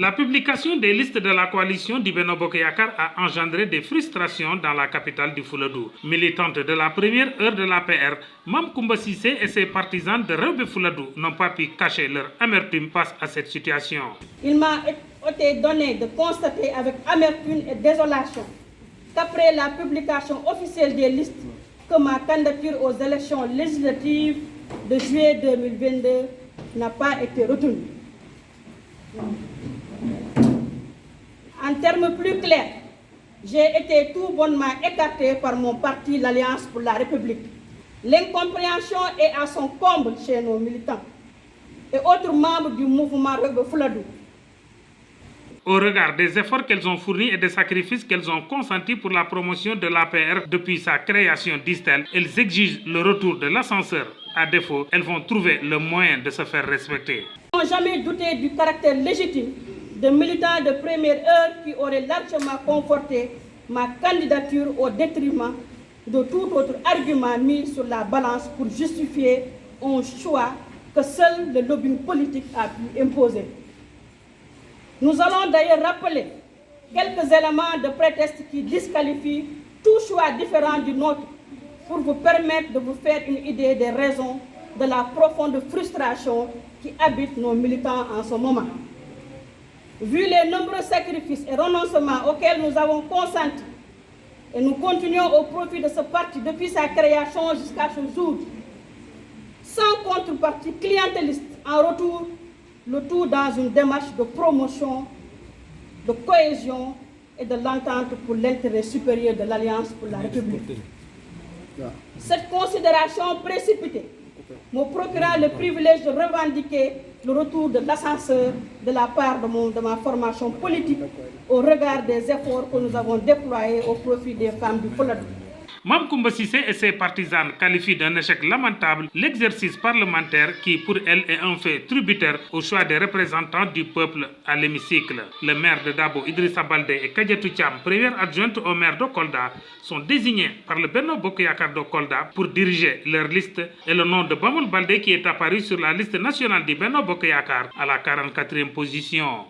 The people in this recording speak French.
La publication des listes de la coalition du Benno Bokk Yakaar a engendré des frustrations dans la capitale du Fouladou. Militante de la première heure de l'APR, Mame Coumba Cissé et ses partisans de Rewɓe Fouladou n'ont pas pu cacher leur amertume face à cette situation. Il m'a été donné de constater avec amertume et désolation qu'après la publication officielle des listes, que ma candidature aux élections législatives de juillet 2022 n'a pas été retenue. En termes plus clairs, j'ai été tout bonnement écarté par mon parti, l'Alliance pour la République. L'incompréhension est à son comble chez nos militants et autres membres du mouvement Rewɓe Fouladou. Au regard des efforts qu'elles ont fournis et des sacrifices qu'elles ont consentis pour la promotion de l'APR depuis sa création, disent-elles, elles exigent le retour de l'ascenseur. À défaut, elles vont trouver le moyen de se faire respecter. Elles n'ont jamais douté du caractère légitime de militants de première heure qui auraient largement conforté ma candidature au détriment de tout autre argument mis sur la balance pour justifier un choix que seul le lobbying politique a pu imposer. Nous allons d'ailleurs rappeler quelques éléments de prétexte qui disqualifient tout choix différent du nôtre pour vous permettre de vous faire une idée des raisons de la profonde frustration qui habite nos militants en ce moment. Vu les nombreux sacrifices et renoncements auxquels nous avons consenti, et nous continuons au profit de ce parti depuis sa création jusqu'à ce jour, sans contrepartie clientéliste en retour, le tout dans une démarche de promotion, de cohésion et de l'entente pour l'intérêt supérieur de l'Alliance pour la République. Cette considération précipitée me procurera le privilège de revendiquer le retour de l'ascenseur de la part de ma formation politique au regard des efforts que nous avons déployés au profit des femmes du Fouladou. Mame Coumba Cissé et ses partisans qualifient d'un échec lamentable l'exercice parlementaire qui, pour elle, est un fait tributaire au choix des représentants du peuple à l'hémicycle. Le maire de Dabo, Idrissa Baldé, et Kadiatou Thiam, première adjointe au maire de Kolda, sont désignés par le Benno Bokk Yakaar de Kolda pour diriger leur liste et le nom de Bamoul Baldé qui est apparu sur la liste nationale du Benno Bokk Yakaar à la 44e position.